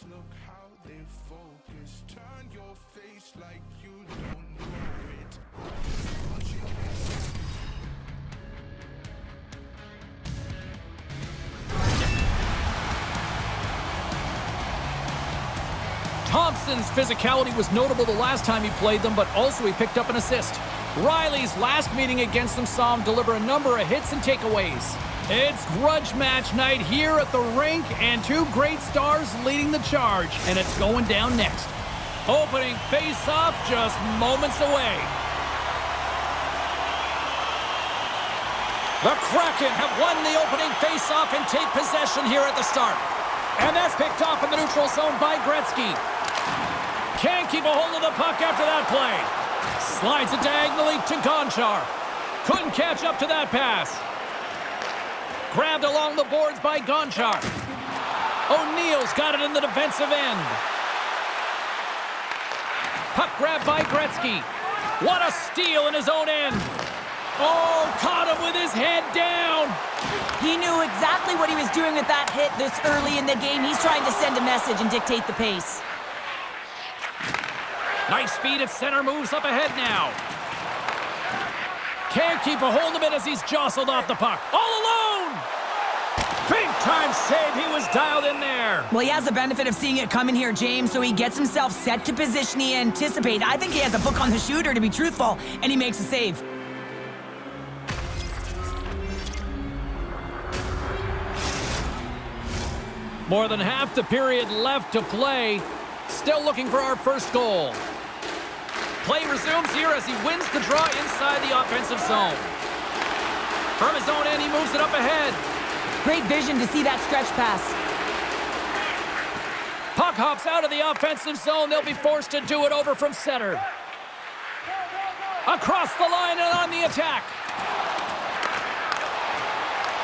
look how they focus. Turn your face like you don't know it. Thompson's physicality was notable the last time he played them, but also he picked up an assist. Riley's last meeting against them saw him deliver a number of hits and takeaways. It's grudge match night here at the rink, and two great stars leading the charge, and it's going down next. Opening face-off just moments away. The Kraken have won the opening face-off and take possession here at the start. And that's picked off in the neutral zone by Gretzky. Can't keep a hold of the puck after that play. Slides it diagonally to Gonchar. Couldn't catch up to that pass. Grabbed along the boards by Gonchar. O'Neill's got it in the defensive end. Puck grabbed by Gretzky. What a steal in his own end. Oh, caught him with his head down. He knew exactly what he was doing with that hit this early in the game. He's trying to send a message and dictate the pace. Nice feed at center, moves up ahead now. Can't keep a hold of it as he's jostled off the puck. All alone! Big time save, he was dialed in there. Well, he has the benefit of seeing it coming here, James, so he gets himself set to position he anticipates. I think he has a book on the shooter, to be truthful, and he makes a save. More than half the period left to play. Still looking for our first goal. Play resumes here as he wins the draw inside the offensive zone. From his own end, he moves it up ahead. Great vision to see that stretch pass. Puck hops out of the offensive zone. They'll be forced to do it over from center. Across the line and on the attack.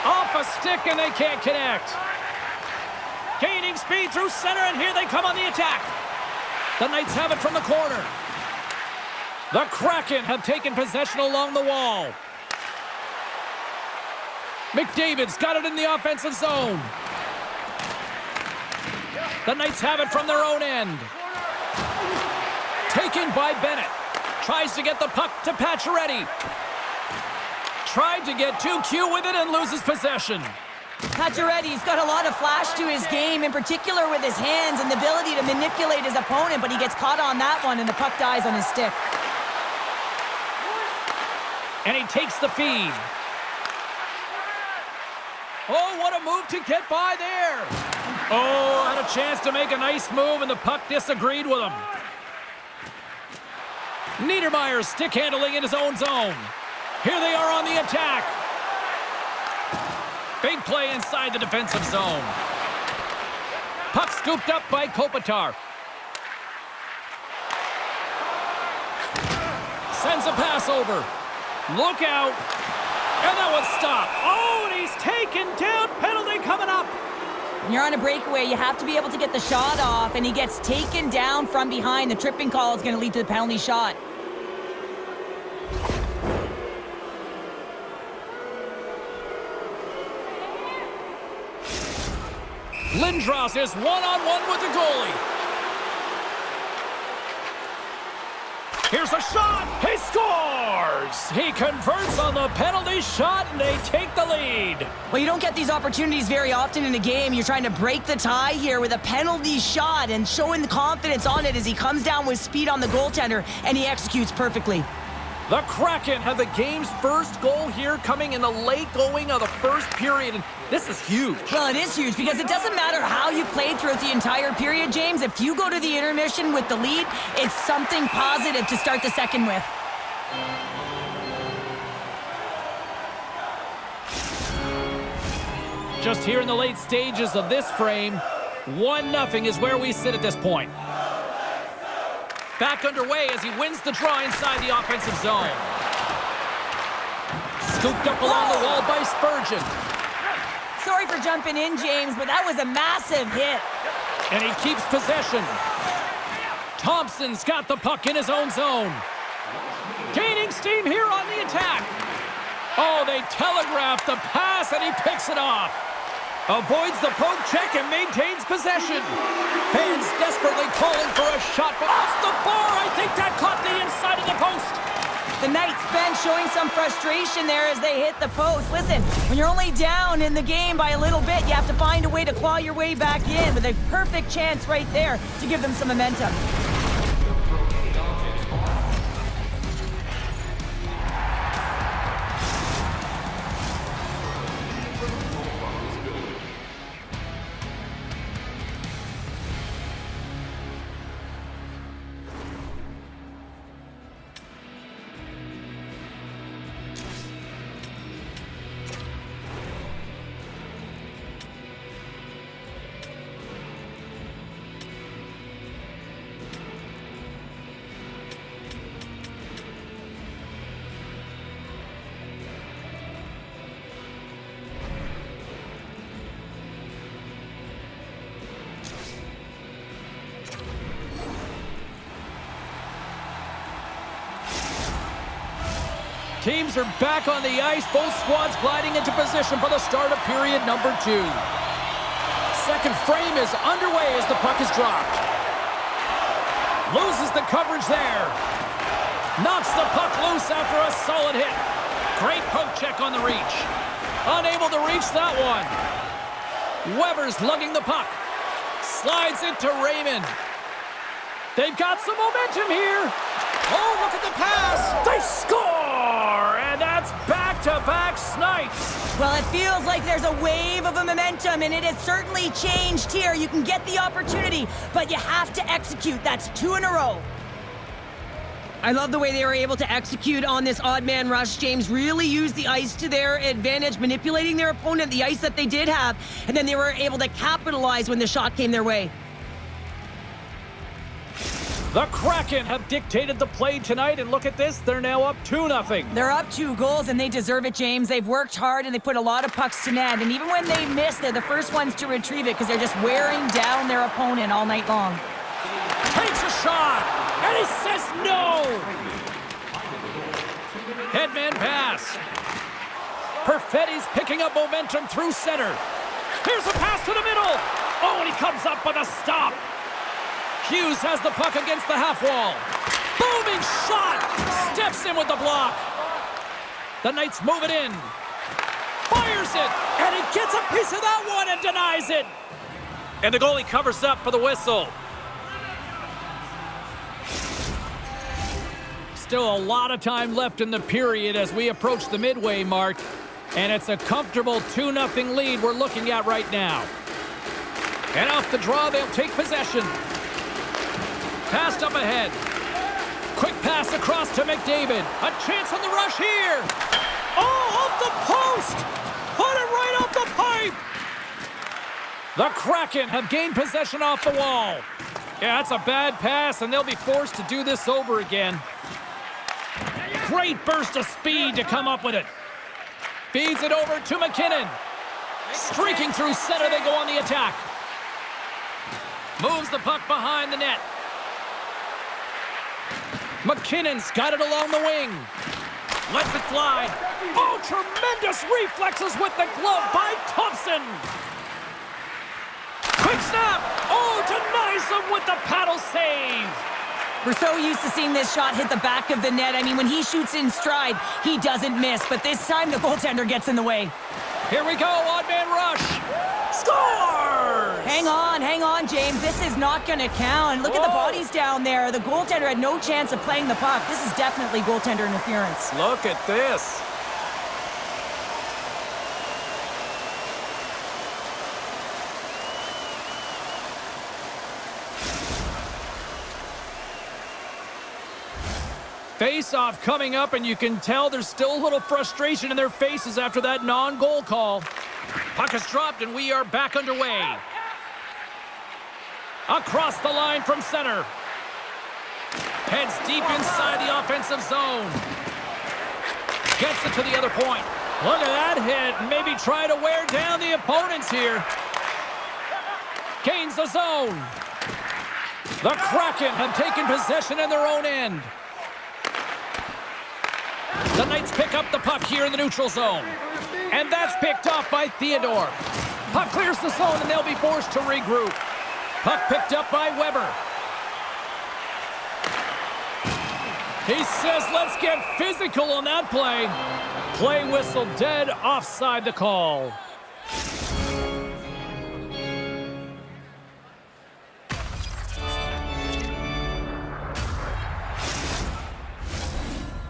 Off a stick and they can't connect. Gaining speed through center, and here they come on the attack. The Knights have it from the corner. The Kraken have taken possession along the wall. McDavid's got it in the offensive zone. The Knights have it from their own end. Taken by Bennett. Tries to get the puck to Pacioretty. Tried to get too cute with it and loses possession. Pacioretty's got a lot of flash to his game, in particular with his hands and the ability to manipulate his opponent, but he gets caught on that one and the puck dies on his stick. And he takes the feed. Oh, what a move to get by there. Oh, had a chance to make a nice move and the puck disagreed with him. Niedermayer's stick handling in his own zone. Here they are on the attack. Big play inside the defensive zone. Puck scooped up by Kopitar. Sends a pass over. Look out. And that one's stopped. Oh, and he's taken down. Penalty coming up. When you're on a breakaway, you have to be able to get the shot off, and he gets taken down from behind. The tripping call is going to lead to the penalty shot. Lindros is one-on-one with the goalie. Here's a shot. He scores. He converts on the penalty shot, and they take the lead. Well, you don't get these opportunities very often in a game. You're trying to break the tie here with a penalty shot and showing the confidence on it as he comes down with speed on the goaltender, and he executes perfectly. The Kraken have the game's first goal here coming in the late going of the first period. And this is huge. Well, it is huge because it doesn't matter how you played throughout the entire period, James. If you go to the intermission with the lead, it's something positive to start the second with. Just here in the late stages of this frame, 1-0 is where we sit at this point. Back underway as he wins the draw inside the offensive zone. Scooped up along the wall by Spurgeon. Sorry for jumping in, James, but that was a massive hit. And he keeps possession. Thompson's got the puck in his own zone. Gaining steam here on the attack. Oh, they telegraphed the pass, and he picks it off. Avoids the poke check and maintains possession. Fans desperately calling for a shot, but off the bar. I think that caught the inside of the post. The Knights bench showing some frustration there as they hit the post. Listen, when you're only down in the game by a little bit, you have to find a way to claw your way back in with a perfect chance right there to give them some momentum. Teams are back on the ice, both squads gliding into position for the start of period number 2. Second frame is underway as the puck is dropped. Loses the coverage there. Knocks the puck loose after a solid hit. Great poke check on the reach. Unable to reach that one. Weber's lugging the puck. Slides it to Raymond. They've got some momentum here. Oh, look at the pass. They score! And that's back-to-back snipes. Well, it feels like there's a wave of a momentum, and it has certainly changed here. You can get the opportunity, but you have to execute. That's 2 in a row. I love the way they were able to execute on this odd man rush. James really used the ice to their advantage, manipulating their opponent, the ice that they did have, and then they were able to capitalize when the shot came their way. The Kraken have dictated the play tonight, and look at this, they're now up 2-0. They're up 2 goals, and they deserve it, James. They've worked hard, and they put a lot of pucks to net, and even when they miss, they're the first ones to retrieve it because they're just wearing down their opponent all night long. Takes a shot, and he says no! Headman pass. Perfetti's picking up momentum through center. Here's a pass to the middle. Oh, and he comes up with a stop. Hughes has the puck against the half wall. Booming shot! Steps in with the block. The Knights move it in. Fires it! And he gets a piece of that one and denies it. And the goalie covers up for the whistle. Still a lot of time left in the period as we approach the midway mark. And it's a comfortable 2-0 lead we're looking at right now. And off the draw, they'll take possession. Passed up ahead. Quick pass across to McDavid. A chance on the rush here. Oh, off the post! Put it right off the pipe! The Kraken have gained possession off the wall. Yeah, that's a bad pass, and they'll be forced to do this over again. Great burst of speed to come up with it. Feeds it over to McKinnon. Streaking through center, they go on the attack. Moves the puck behind the net. McKinnon's got it along the wing. Lets it fly. Oh, tremendous reflexes with the glove by Thompson. Quick snap. Oh, denies him with the paddle save. We're so used to seeing this shot hit the back of the net. I mean, when he shoots in stride, he doesn't miss. But this time, the goaltender gets in the way. Here we go, odd man rush. Scores! Hang on, James. This is not going to count. Look at the bodies down there. The goaltender had no chance of playing the puck. This is definitely goaltender interference. Look at this. Face-off coming up, and you can tell there's still a little frustration in their faces after that non-goal call. Puck is dropped, and we are back underway. Across the line from center. Heads deep inside the offensive zone. Gets it to the other point. Look at that hit. Maybe try to wear down the opponents here. Gains the zone. The Kraken have taken possession in their own end. The Knights pick up the puck here in the neutral zone. And that's picked off by Theodore. Puck clears the zone, and they'll be forced to regroup. Puck picked up by Weber. He says, let's get physical on that play. Play whistle dead, offside the call.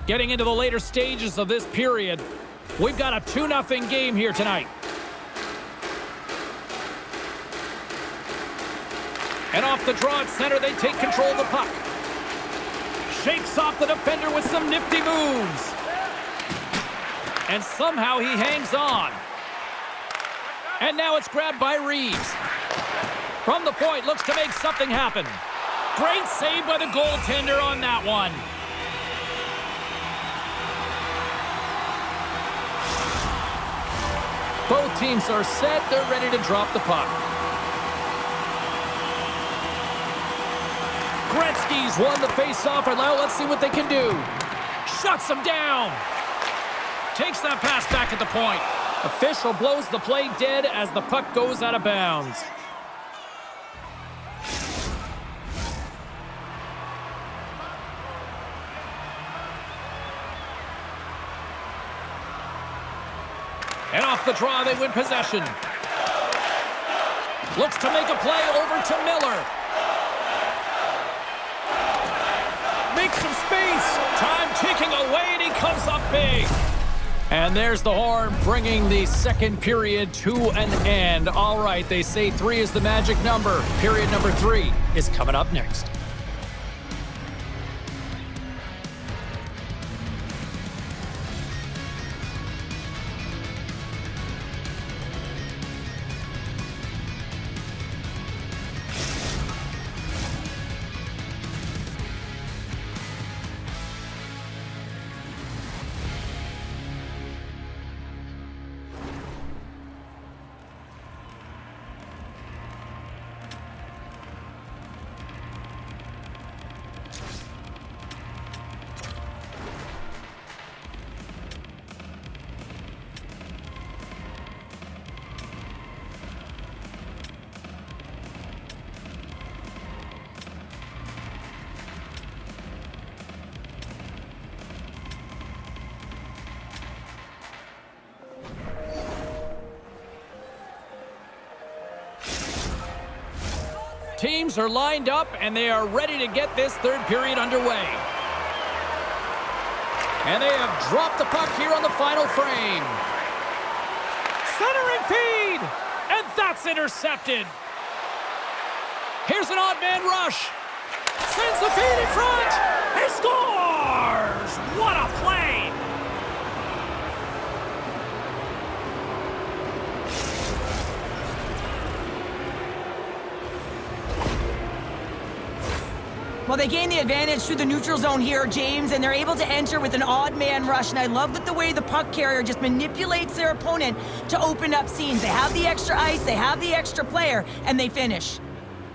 Getting into the later stages of this period, we've got a 2-0 game here tonight. And off the draw at center, they take control of the puck. Shakes off the defender with some nifty moves. And somehow he hangs on. And now it's grabbed by Reeves. From the point, looks to make something happen. Great save by the goaltender on that one. Both teams are set. They're ready to drop the puck. Gretzky's won the face-off, and now let's see what they can do. Shuts him down. Takes that pass back at the point. Official blows the play dead as the puck goes out of bounds. And off the draw, they win possession. Looks to make a play over to Miller. Makes some space. Time ticking away, and he comes up big. And there's the horn, bringing the second period to an end. All right, they say 3 is the magic number. Period number 3 is coming up next. Teams are lined up, and they are ready to get this third period underway. And they have dropped the puck here on the final frame. Centering feed! And that's intercepted. Here's an odd man rush. Sends the feed in front. He scores! What a play! Well, they gain the advantage through the neutral zone here, James, and they're able to enter with an odd man rush. And I love that the way the puck carrier just manipulates their opponent to open up scenes. They have the extra ice, they have the extra player, and they finish.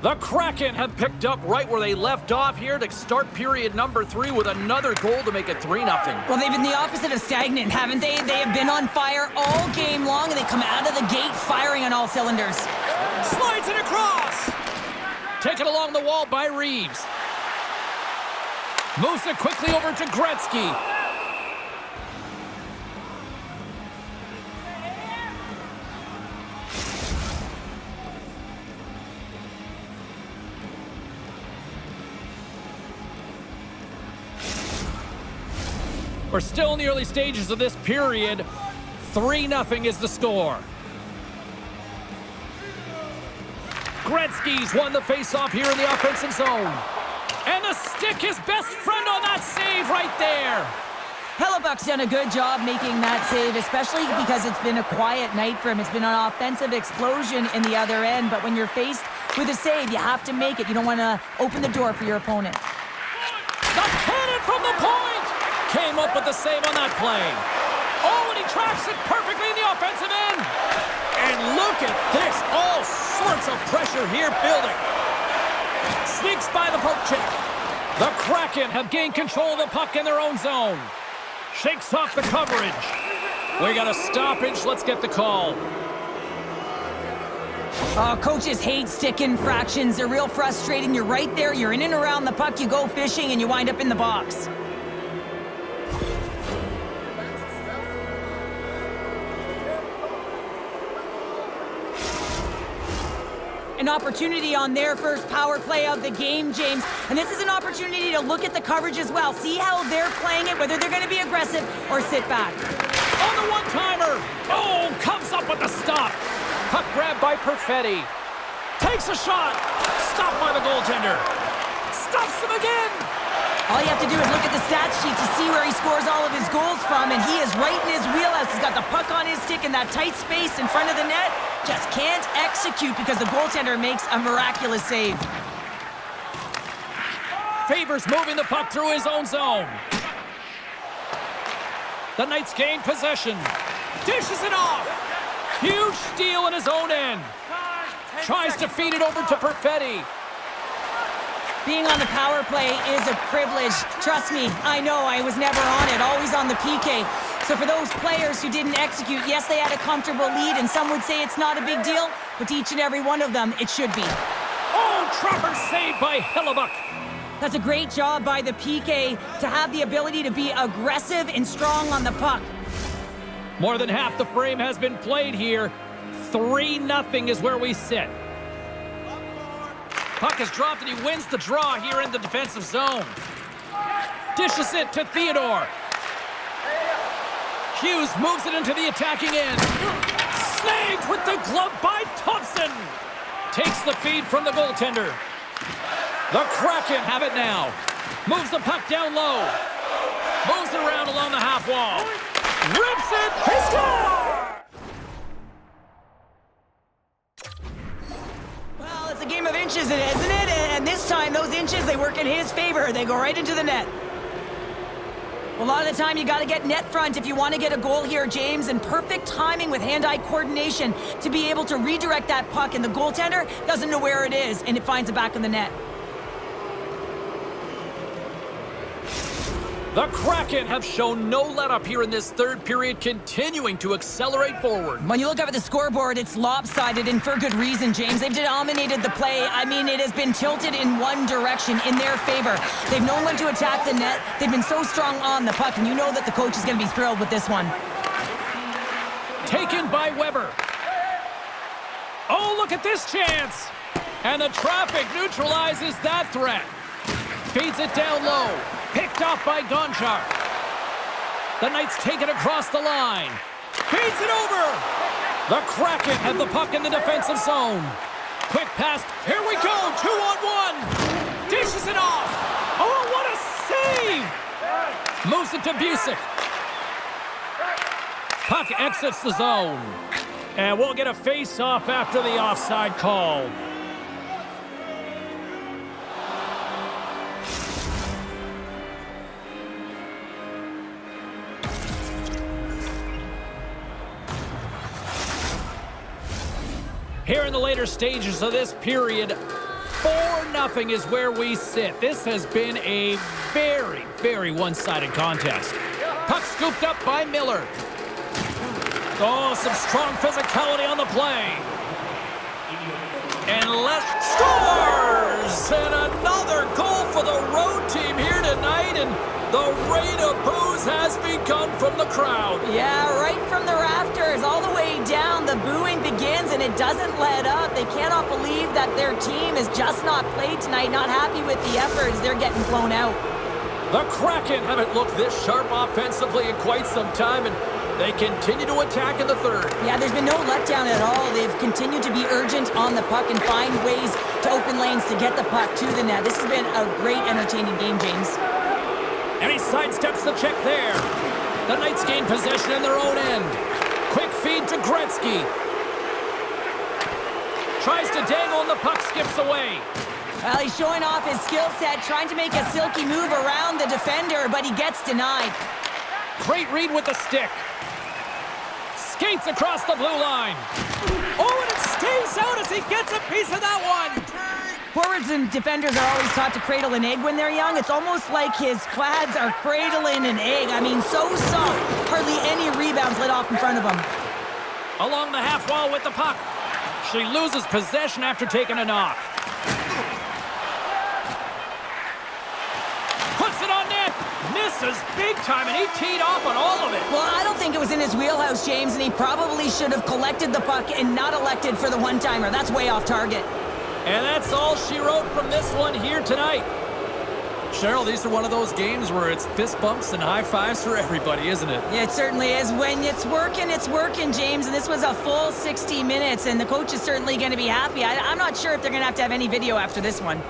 The Kraken have picked up right where they left off here to start period number 3 with another goal to make it 3-0. Well, they've been the opposite of stagnant, haven't they? They have been on fire all game long, and they come out of the gate firing on all cylinders. Slides it across. Taken along the wall by Reeves. Moves it quickly over to Gretzky. We're still in the early stages of this period. 3-0 is the score. Gretzky's won the faceoff here in the offensive zone. And the stick, his best friend on that save right there. Hellebuck's done a good job making that save, especially because it's been a quiet night for him. It's been an offensive explosion in the other end, but when you're faced with a save, you have to make it. You don't want to open the door for your opponent. The cannon from the point! Came up with the save on that play. Oh, and he tracks it perfectly in the offensive end. And look at this, all sorts of pressure here building. Sneaks by the poke check. The Kraken have gained control of the puck in their own zone. Shakes off the coverage. We got a stoppage. Let's get the call. Oh, coaches hate stick infractions. They're real frustrating. You're right there. You're in and around the puck. You go fishing and you wind up in the box. An opportunity on their first power play of the game, James. And this is an opportunity to look at the coverage as well. See how they're playing it, whether they're going to be aggressive or sit back. On the one-timer. Oh, comes up with the stop. Puck grabbed by Perfetti. Takes a shot. Stopped by the goaltender. Stuffs him again. All you have to do is look at the stat sheet to see where he scores all of his goals from, and he is right in his wheelhouse. He's got the puck on his stick in that tight space in front of the net. Just can't execute because the goaltender makes a miraculous save. Favors moving the puck through his own zone. The Knights gain possession. Dishes it off. Huge steal in his own end. Tries to feed it over to Perfetti. Being on the power play is a privilege. Trust me, I know, I was never on it, always on the PK. So for those players who didn't execute, yes, they had a comfortable lead, and some would say it's not a big deal, but to each and every one of them, it should be. Oh, Trapper saved by Hellebuck. That's a great job by the PK to have the ability to be aggressive and strong on the puck. More than half the frame has been played here. 3-0 is where we sit. Puck is dropped and he wins the draw here in the defensive zone. Dishes it to Theodore. Hughes moves it into the attacking end. Snagged with the glove by Thompson. Takes the feed from the goaltender. The Kraken have it now. Moves the puck down low. Moves it around along the half wall. Rips it. He scores! Well, it's a game of inches, isn't it? And this time, those inches, they work in his favor. They go right into the net. A lot of the time, you got to get net front if you want to get a goal here, James, and perfect timing with hand-eye coordination to be able to redirect that puck, and the goaltender doesn't know where it is, and it finds it back in the net. The Kraken have shown no let-up here in this third period, continuing to accelerate forward. When you look up at the scoreboard, it's lopsided, and for good reason, James. They've dominated the play. I mean, it has been tilted in one direction, in their favor. They've known when to attack the net. They've been so strong on the puck, and you know that the coach is going to be thrilled with this one. Taken by Weber. Oh, look at this chance! And the traffic neutralizes that threat. Feeds it down low. Picked off by Gonchar. The Knights take it across the line. Feeds it over. The Kraken have the puck in the defensive zone. Quick pass. Here we go. 2-on-1. Dishes it off. Oh, what a save. Moves it to Busick. Puck exits the zone. And we'll get a face-off after the offside call. Here in the later stages of this period, 4-0 is where we sit. This has been a very, very one-sided contest. Puck scooped up by Miller. Oh, some strong physicality on the play. And scores! And another goal for the road team here tonight, and the rain of boos has begun from the crowd. Yeah, right from the rafters, all the way down, the booing begins, and it doesn't let up. They cannot believe that their team has just not played tonight, not happy with the effort as they're getting blown out. The Kraken haven't looked this sharp offensively in quite some time, and they continue to attack in the third. Yeah, there's been no letdown at all. They've continued to be urgent on the puck and find ways to open lanes to get the puck to the net. This has been a great, entertaining game, James. And he sidesteps the check there. The Knights gain possession in their own end. Quick feed to Gretzky. Tries to dangle and the puck skips away. Well, he's showing off his skill set, trying to make a silky move around the defender, but he gets denied. Great read with the stick. Skates across the blue line. Oh, and it stays out as he gets a piece of that one. Forwards and defenders are always taught to cradle an egg when they're young. It's almost like his quads are cradling an egg. I mean, so soft. Hardly any rebounds let off in front of him. Along the half wall with the puck. actually loses possession after taking a knock. Puts it on net. Misses big time, and he teed off on all of it. Well, I don't think it was in his wheelhouse, James, and he probably should have collected the puck and not elected for the one-timer. That's way off target. And that's all she wrote from this one here tonight. Cheryl, these are one of those games where it's fist bumps and high fives for everybody, isn't it? Yeah, it certainly is. When it's working, James, and this was a full 60 minutes, and the coach is certainly going to be happy. I'm not sure if they're going to have any video after this one.